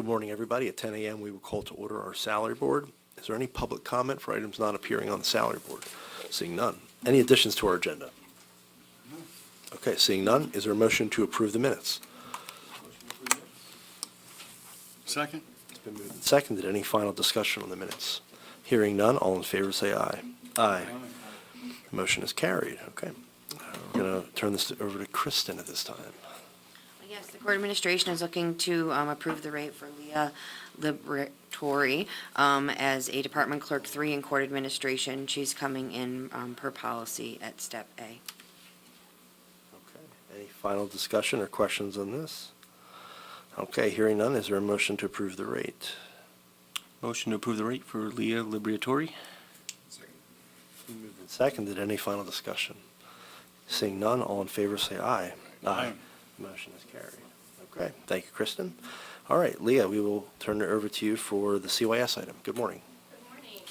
morning, everybody. At 10 a.m., we will call to order our salary board. Is there any public comment for items not appearing on the salary board? Seeing none. Any additions to our agenda? Okay, seeing none, is there a motion to approve the minutes? Second? It's been moved and seconded. Any final discussion on the minutes? Hearing none, all in favor say aye. Aye. The motion is carried. Okay. We're going to turn this over to Kristen at this time. Yes, the court administration is looking to approve the rate for Leah Liberatori as a Department Clerk 3 in Court Administration. She's coming in per policy at Step A. Okay. Any final discussion or questions on this? Okay, hearing none, is there a motion to approve the rate? Motion to approve the rate for Leah Liberatori. Moved and seconded. Any final discussion? Seeing none, all in favor say aye. Aye. Motion is carried. Okay, thank you, Kristen. All right, Leah, we will turn it over to you for the CYS item. Good morning. Good morning.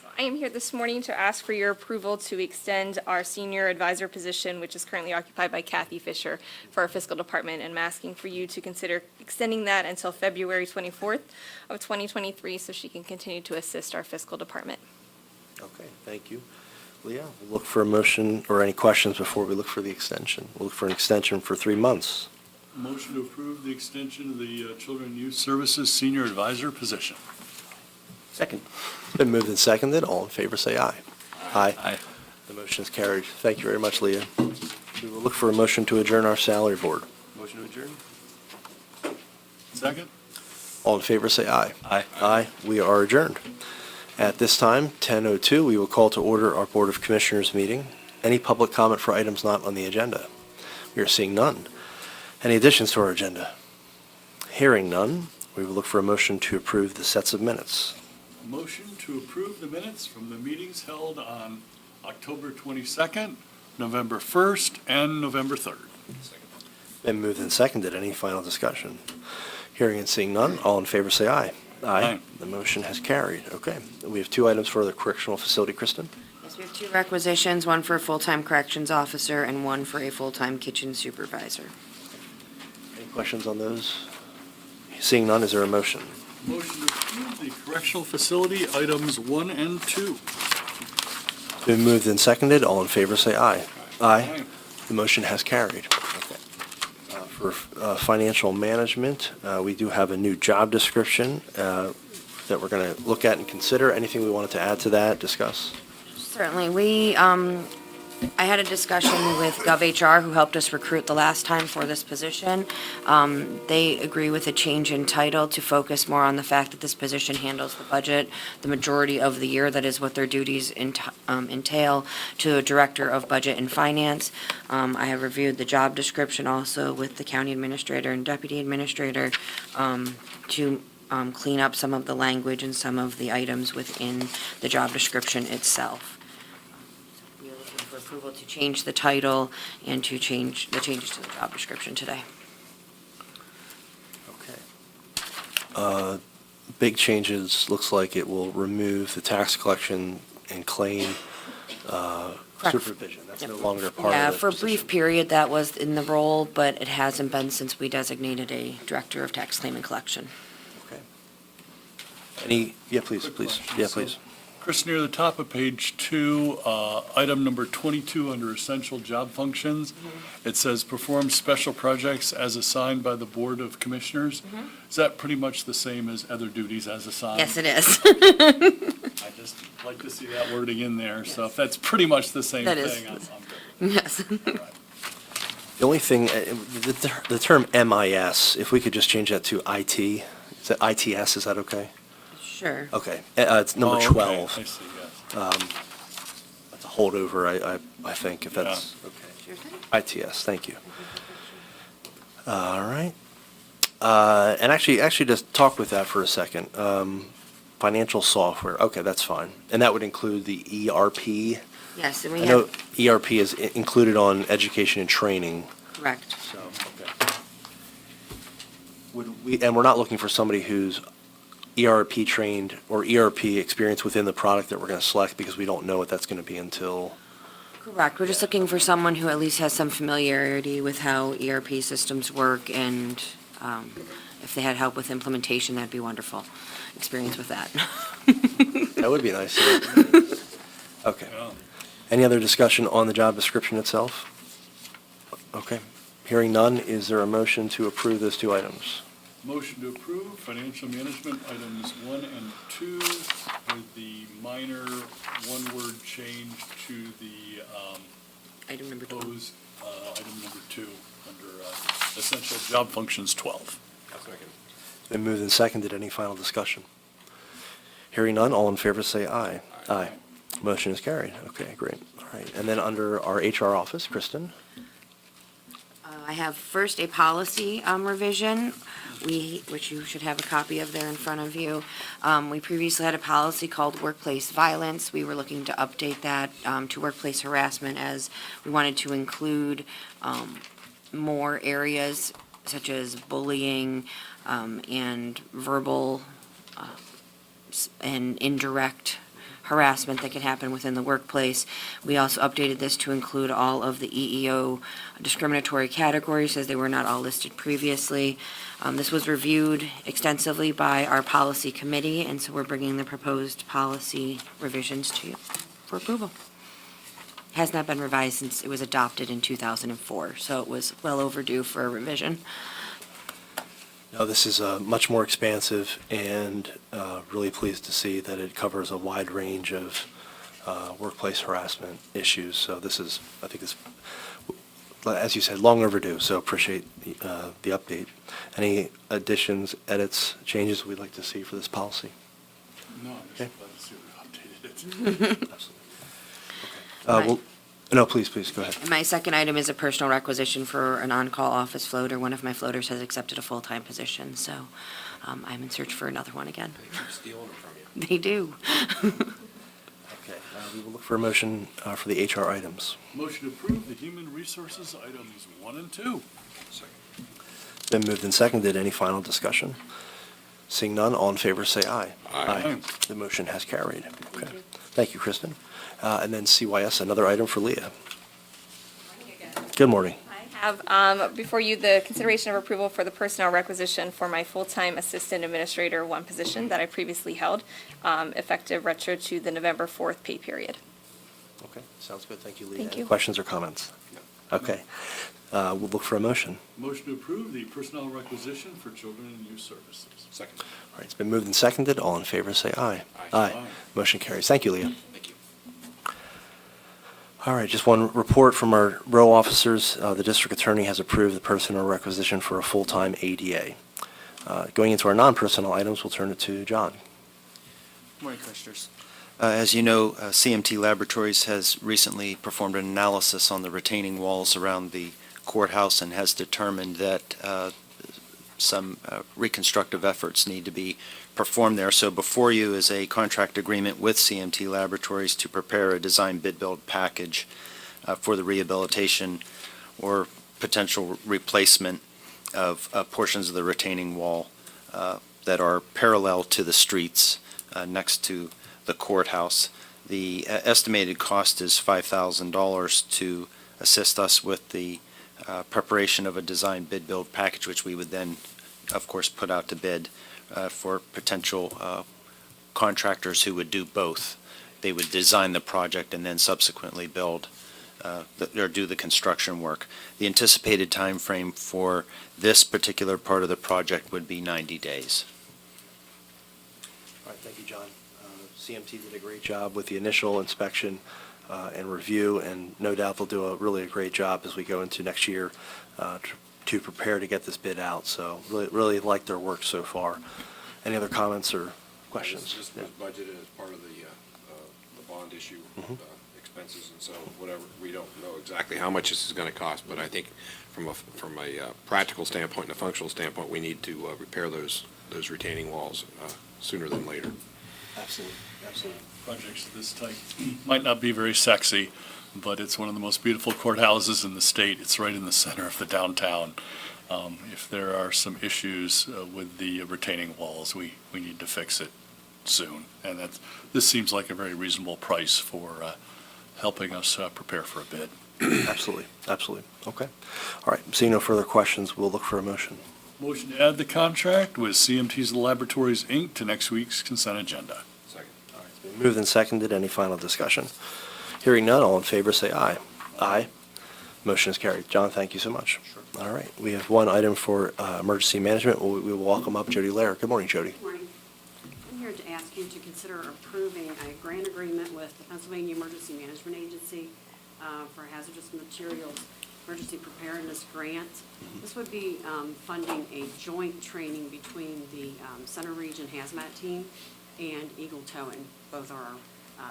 So I am here this morning to ask for your approval to extend our senior advisor position, which is currently occupied by Kathy Fisher, for our fiscal department, and I'm asking for you to consider extending that until February 24th of 2023, so she can continue to assist our fiscal department. Okay, thank you. Leah, we'll look for a motion or any questions before we look for the extension. We'll look for an extension for 3 months. Motion to approve the extension of the Children and Youth Services Senior Advisor position. Second. It's been moved and seconded. All in favor say aye. Aye. Aye. The motion is carried. Thank you very much, Leah. We will look for a motion to adjourn our salary board. Motion to adjourn. Second? All in favor say aye. Aye. Aye. We are adjourned. At this time, 10:02, we will call to order our Board of Commissioners meeting. Any public comment for items not on the agenda? We are seeing none. Any additions to our agenda? Hearing none, we will look for a motion to approve the sets of minutes. Motion to approve the minutes from the meetings held on October 22nd, November 1st, and November 3rd. Been moved and seconded. Any final discussion? Hearing and seeing none, all in favor say aye. Aye. The motion has carried. Okay. We have 2 items for the correctional facility. Kristen? Yes, we have 2 requisitions, one for a full-time corrections officer and one for a full-time kitchen supervisor. Any questions on those? Seeing none, is there a motion? Motion to approve the correctional facility items 1 and 2. Been moved and seconded. All in favor say aye. Aye. Aye. The motion has carried. Okay. For financial management, we do have a new job description that we're going to look at and consider. Anything we wanted to add to that, discuss? Certainly. I had a discussion with GovHR, who helped us recruit the last time for this position. They agree with a change in title to focus more on the fact that this position handles the budget the majority of the year. That is what their duties entail, to a Director of Budget and Finance. I have reviewed the job description also with the County Administrator and Deputy Administrator to clean up some of the language and some of the items within the job description itself. We are looking for approval to change the title and to change the changes to the job description today. Okay. Big changes, looks like it will remove the tax collection and claim Correct. supervision. That's no Yep. longer part Yeah, of the for a position. brief period, that was in the role, but it hasn't been since we designated a Director of Tax Claim and Collection. Okay. Any, yeah, please, Quick please. question. Yeah, So, please. Chris, near the top of page 2, item number 22 under essential job functions, it says perform special projects as assigned by the Board of Commissioners. Is that pretty much the same as other duties as assigned? Yes, it is. I just like to see that wording in there, so if that's pretty much the same That thing, is. I'm good. Yes. All right. The only thing, the term MIS, if we could just change that to IT, is that ITS, is that okay? Sure. Okay, it's number Oh, okay. 12. I see, yes. That's a holdover, I think, if that's, okay. Sure thing. ITS, thank you. All right. And actually, just talk with that for a second. Financial software, okay, that's fine. And that would include the ERP? Yes, and I we know have, ERP is included on education and training, correct. so, okay. And we're not looking for somebody who's ERP trained or ERP experience within the product that we're going to select, because we don't know what that's going to be until, Correct. We're just looking for someone who at least has some familiarity with how ERP systems work and if they had help with implementation, that'd be wonderful. Experience with that. That would be nice. Yeah. Okay. Yeah. Any other discussion on the job description itself? Okay. Hearing none, is there a motion to approve those two items? Motion to approve financial management items 1 and 2 with the minor one-word change to the Item number 12. proposed item number 2 under essential job functions 12. It's been moved and seconded. Any final discussion? Hearing none, all in favor say aye. Aye. Motion is carried. Okay, great. All right. And then under our HR office, Kristen? I have first a policy revision, which you should have a copy of there in front of you. We previously had a policy called workplace violence. We were looking to update that to workplace harassment, as we wanted to include more areas such as bullying and verbal and indirect harassment that can happen within the workplace. We also updated this to include all of the EEO discriminatory categories, as they were not all listed previously. This was reviewed extensively by our policy committee, and so we're bringing the proposed policy revisions to you for approval. Has not been revised since it was adopted in 2004, so it was well overdue for a revision. No, this is much more expansive, and really pleased to see that it covers a wide range of workplace harassment issues. So this is, I think it's, as you said, long overdue, so appreciate the update. Any additions, edits, changes we'd like to see for this policy? No, I'm Okay. just glad to see we updated it. Absolutely. Okay. No, please, go ahead. And my second item is a personal requisition for an on-call office floater. One of my floaters has accepted a full-time position, so I'm in search for another one again. They keep stealing them from you. They do. Okay, we will look for a motion for the HR items. Motion to approve the human resources items 1 and 2. Been moved and seconded. Any final discussion? Seeing none, all in favor say aye. Aye. The motion has carried. Okay. Thank you, Kristen. And then CYS, another item for Leah. Good morning. I have before you the consideration of approval for the personnel requisition for my full-time assistant administrator 1 position that I previously held, effective retro to the November 4th pay period. Okay, sounds good. Thank you, Leah. Thank Any you. questions or comments? Okay. We'll look for a motion. Motion to approve the personnel requisition for children and youth services. Second. All right, it's been moved and seconded. All in favor say aye. Aye. Motion carries. Thank you, Leah. Thank you. All right, just one report from our row officers. The district attorney has approved the personnel requisition for a full-time ADA. Going into our non-personnel items, we'll turn it to John. Morning, Commissioners. As you know, CMT Laboratories has recently performed an analysis on the retaining walls around the courthouse and has determined that some reconstructive efforts need to be performed there. So before you is a contract agreement with CMT Laboratories to prepare a design bid build package for the rehabilitation or potential replacement of portions of the retaining wall that are parallel to the streets next to the courthouse. The estimated cost is $5,000 to assist us with the preparation of a design bid build package, which we would then, of course, put out to bid for potential contractors who would do both. They would design the project and then subsequently build or do the construction work. The anticipated time frame for this particular part of the project would be 90 days. All right, thank you, John. CMT did a great job with the initial inspection and review, and no doubt they'll do a great job as we go into next year to prepare to get this bid out. So really like their work so far. Any other comments or questions? This was budgeted as part of the bond issue expenses, and so whatever, we don't know exactly how much this is going to cost, but I think from a practical standpoint and a functional standpoint, we need to repair those retaining walls sooner than later. Absolutely, absolutely. Projects of this type might not be very sexy, but it's one of the most beautiful courthouses in the state. It's right in the center of the downtown. If there are some issues with the retaining walls, we need to fix it soon. And this seems like a very reasonable price for helping us prepare for a bid. Absolutely, absolutely. Okay. All right, seeing no further questions, we'll look for a motion. Motion to add the contract with CMT's Laboratories, Inc. to next week's consent agenda. Second. It's been moved and seconded. Any final discussion? Hearing none, all in favor say aye. Aye. Motion is carried. John, thank you so much. All right, we have one item for emergency management. We will welcome up Jody Lair. Good morning, Jody. Good morning. I'm here to ask you to consider approving a grant agreement with the Pennsylvania Emergency Management Agency for hazardous materials emergency preparedness grant. This would be funding a joint training between the Center Region Hazmat Team and Eagle Towing. Both are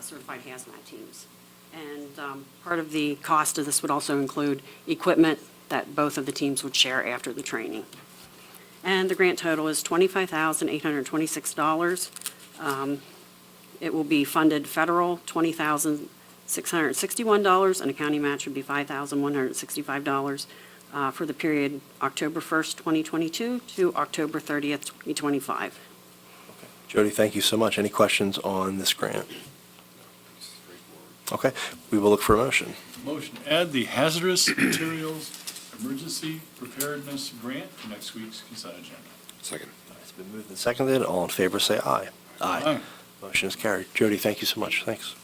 certified hazmat teams. And part of the cost of this would also include equipment that both of the teams would share after the training. And the grant total is $25,826. It will be funded federal, $20,661, and a county match would be $5,165 for the period October 1st, 2022 to October 30th, 2025. Jody, thank you so much. Any questions on this grant? Straightforward. Okay, we will look for a motion. Motion to add the hazardous materials emergency preparedness grant to next week's consent agenda. Second. It's been moved and seconded. All in favor say aye. Aye. Motion is carried. Jody, thank you so much. Thanks.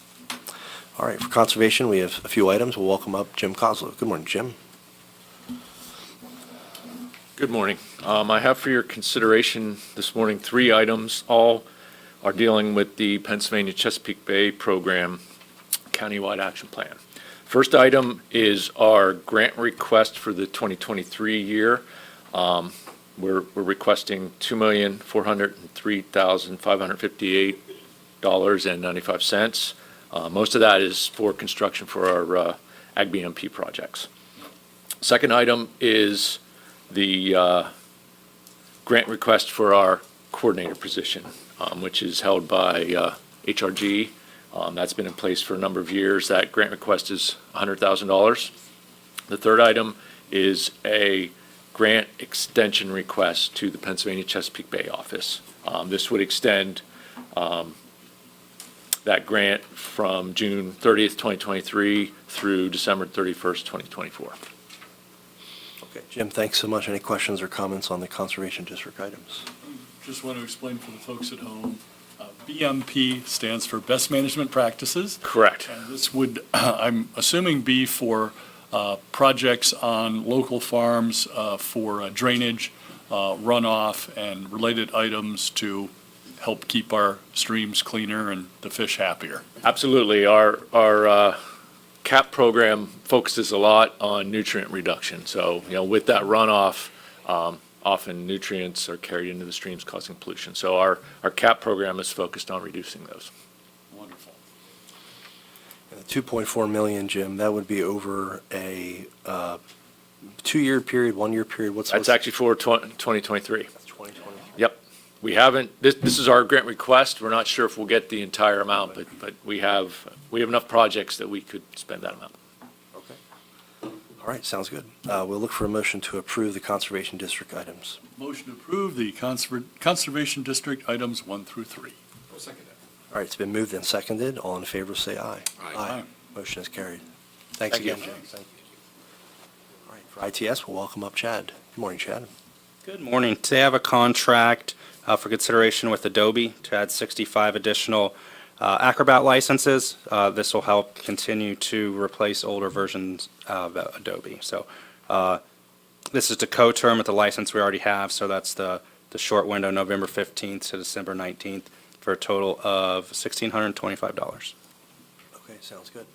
All right, for conservation, we have a few items. We'll welcome up Jim Kozlow. Good morning, Jim. Good morning. I have for your consideration this morning 3 items. All are dealing with the Pennsylvania Chesapeake Bay Program Countywide Action Plan. First item is our grant request for the 2023 year. We're requesting $2,403,558.95. Most of that is for construction for our Ag BMP projects. Second item is the grant request for our coordinator position, which is held by HRG. That's been in place for a number of years. That grant request is $100,000. The third item is a grant extension request to the Pennsylvania Chesapeake Bay office. This would extend that grant from June 30th, 2023 through December 31st, 2024. Okay, Jim, thanks so much. Any questions or comments on the Conservation District items? Just want to explain for the folks at home, BMP stands for Best Management Practices. Correct. And this would, I'm assuming, be for projects on local farms for drainage, runoff, and related items to help keep our streams cleaner and the fish happier. Absolutely. Our CAP program focuses a lot on nutrient reduction. So, with that runoff, often nutrients are carried into the streams causing pollution. So our CAP program is focused on reducing those. Wonderful. And the $2.4 million, Jim, that would be over a 2-year period, 1-year period? That's actually for 2023. That's 2020. Yep. We haven't, this is our grant request. We're not sure if we'll get the entire amount, but we have enough projects that we could spend that amount. Okay. All right, sounds good. We'll look for a motion to approve the Conservation District items. Motion to approve the Conservation District items 1 through 3. I'll second that. All right, it's been moved and seconded. All in favor say aye. Aye. Motion is carried. Thanks Thank you. again, Jim. Thank you. All right, for ITS, we'll welcome up Chad. Good morning, Chad. Good morning. Today I have a contract for consideration with Adobe to add 65 additional Acrobat licenses. This will help continue to replace older versions of Adobe. So this is to co-term with the license we already have, so that's the short window, November 15th to December 19th, for a total of $1,625. Okay, sounds good.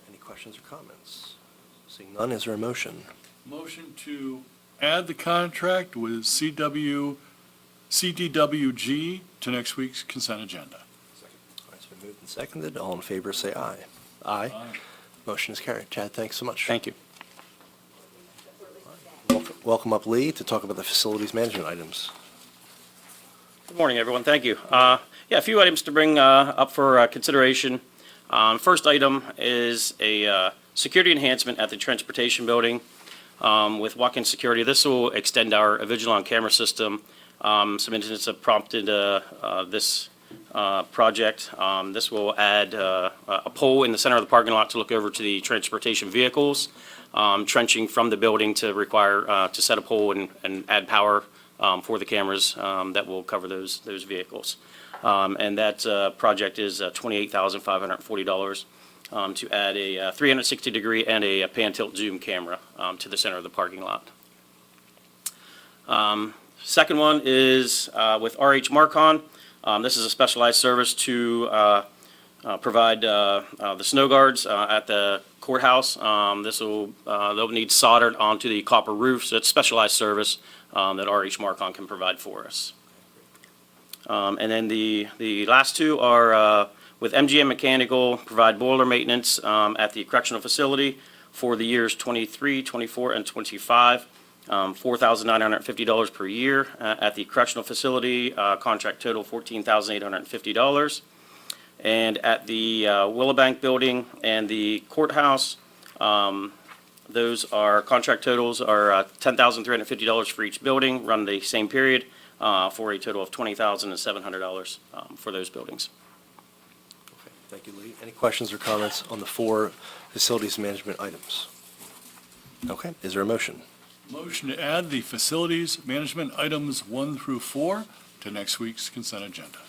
Any questions or comments? Seeing none, is there a motion? Motion to add the contract with CDWG to next week's consent agenda. All right, it's been moved and seconded. All in favor say aye. Aye. Motion is carried. Chad, thanks so much. Thank you. Welcome up Lee to talk about the facilities management items. Good morning, everyone. Thank you. A few items to bring up for consideration. First item is a security enhancement at the transportation building with walk-in security. This will extend our Avigilon camera system. Some incidents have prompted this project. This will add a pole in the center of the parking lot to look over to the transportation vehicles, trenching from the building to require to set a pole and add power for the cameras that will cover those vehicles. And that project is $28,540 to add a 360-degree and a pan-tilt zoom camera to the center of the parking lot. Second one is with RH Marcon. This is a specialized service to provide the snow guards at the courthouse. They'll need soldered onto the copper roof, so it's specialized service that RH Marcon can provide for us. And then the last two are with MGM Mechanical, provide boiler maintenance at the correctional facility for the years 23, 24, and 25. $4,950 per year at the correctional facility, contract total $14,850. And at the Willowbank Building and the courthouse, those are, contract totals are $10,350 for each building, run the same period, for a total of $20,700 for those buildings. Okay, thank you, Lee. Any questions or comments on the 4 facilities management items? Okay, is there a motion? Motion to add the facilities management items 1 through 4 to next week's consent agenda.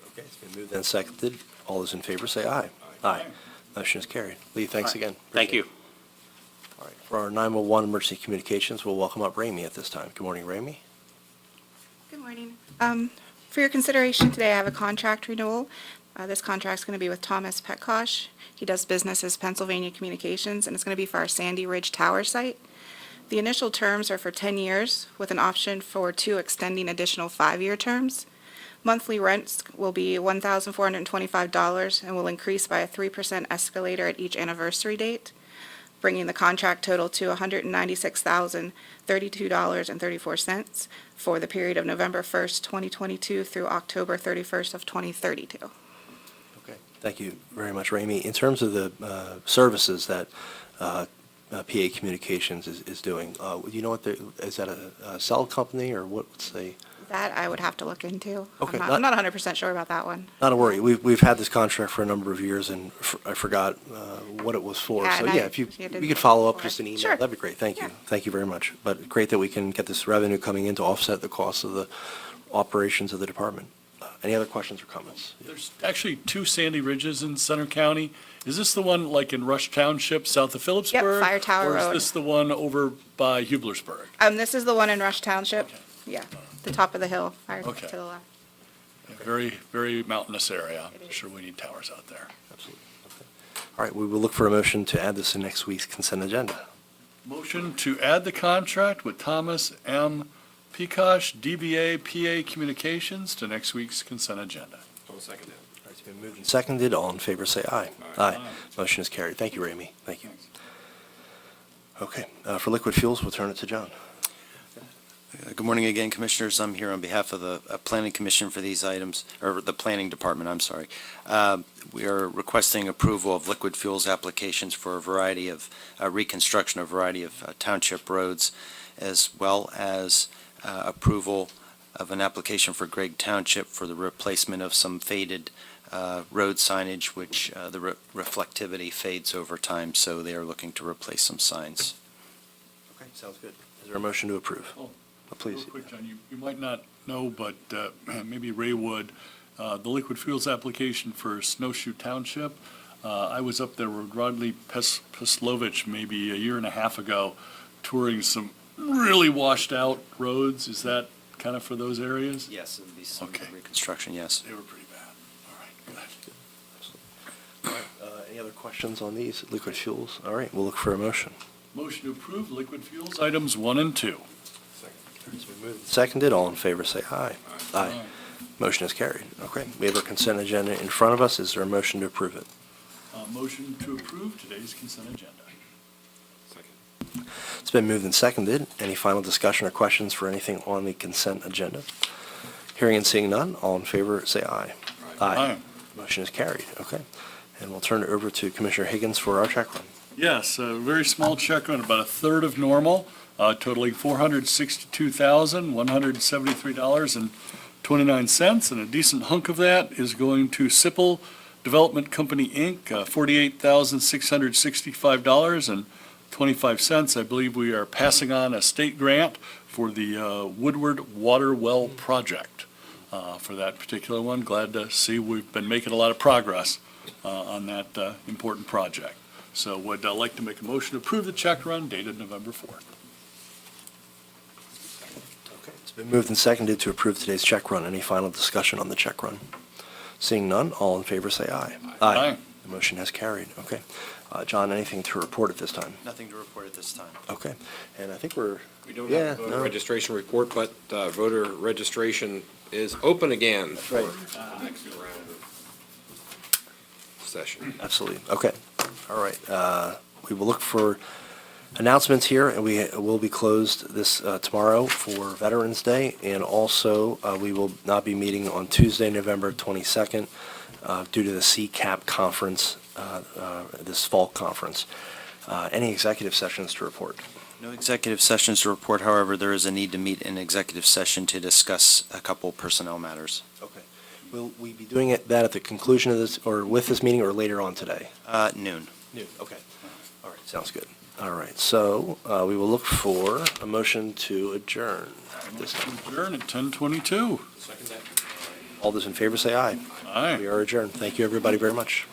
Okay, it's been moved and seconded. All those in favor say aye. Aye. Motion is carried. Lee, thanks again. Thank you. All right, for our 911 emergency communications, we'll welcome up Ramey at this time. Good morning, Ramey. Good morning. For your consideration today, I have a contract renewal. This contract's going to be with Thomas Petkosh. He does business as Pennsylvania Communications, and it's going to be for our Sandy Ridge Tower site. The initial terms are for 10 years, with an option for 2 extending additional 5-year terms. Monthly rents will be $1,425 and will increase by a 3% escalator at each anniversary date, bringing the contract total to $196,032.34 for the period of November 1st, 2022 through October 31st of 2032. Okay, thank you very much, Ramey. In terms of the services that PA Communications is doing, do you know what is that a cell company or what's the? That I would have to look into. Okay, I'm not 100% sure about that one. Not a worry. We've had this contract for a number of years, and I forgot what it was for. Yeah, So and yeah, I- if you yeah, didn't could follow up before. just an email, Sure. that'd be great. Thank you. Yeah. Thank you very much. But great that we can get this revenue coming in to offset the cost of the operations of the department. Any other questions or comments? There's actually 2 Sandy Ridges in Center County. Is this the one like in Rush Township, south of Phillipsburg? Fire Tower Or is Road. this the one over by Hublersburg? This is the one in Rush Township. Okay. Yeah, the top of the hill, fire Okay. to the left. Very, very mountainous area. I'm sure we need towers out there. Absolutely. Okay. All right, we will look for a motion to add this to next week's consent agenda. Motion to add the contract with Thomas M. Peacosh, DBA PA Communications to next week's consent agenda. I'll second that. All right, it's been moved and seconded. All in favor, say aye. Aye. Motion is carried. Thank you, Ramey. Thank you. Okay, for liquid fuels, we'll turn it to John. Good morning again, Commissioners. I'm here on behalf of the Planning Commission for these items, or the Planning Department, I'm sorry. We are requesting approval of liquid fuels applications for a variety of reconstruction, of a variety of township roads, as well as approval of an application for Gregg Township for the replacement of some faded road signage, which the reflectivity fades over time, so they are looking to replace some signs. Okay, sounds good. Is there a motion to approve? Oh, Please. Real quick, John, you might not know, but maybe Ray would. The liquid fuels application for Snowshoe Township, I was up there with Rodney Peslovich maybe a year and a half ago, touring some really washed-out roads. Is that kind of for those areas? Yes, it would be some Okay. reconstruction, yes. They were pretty bad. All right, good. All right, any other questions on these liquid fuels? All right, we'll look for a motion. Motion to approve liquid fuels items 1 and 2. It's been moved and seconded. All in favor, say aye. Aye. Motion is carried. Okay, we have our consent agenda in front of us. Is there a motion to approve it? Motion to approve today's consent agenda. Second. It's been moved and seconded. Any final discussion or questions for anything on the consent agenda? Hearing and seeing none, all in favor, say aye. Aye. Motion is carried. Okay. And we'll turn it over to Commissioner Higgins for our check run. Yes, a very small check run, about a third of normal, totaling $462,173.29, and a decent hunk of that is going to Sipple Development Company, Inc., $48,665.25. I believe we are passing on a state grant for the Woodward Water Well Project. For that particular one, glad to see we've been making a lot of progress on that important project. So would like to make a motion to approve the check run dated November 4th. Okay, it's been moved and seconded to approve today's check run. Any final discussion on the check run? Seeing none, all in favor say aye. Aye. The motion has carried. Okay. John, anything to report at this time? Nothing to report at this time. Okay. And I think we're, We don't Yeah, have a voter no. registration report, but voter registration is open again for right. the next round of session. absolutely. Okay. All right. We will look for announcements here, and we will be closed this tomorrow for Veterans Day, and also we will not be meeting on Tuesday, November 22nd, due to the CCAP conference, this fall conference. Any executive sessions to report? No executive sessions to report, however, there is a need to meet in executive session to discuss a couple personnel matters. Okay. Will we be doing that at the conclusion of this, or with this meeting, or later on today? Noon. Noon. Okay. All right, sounds good. All right, so we will look for a motion to adjourn. This time. Adjourn at 10:22. All those in favor say aye. Aye. We are adjourned. Thank you, everybody, very much.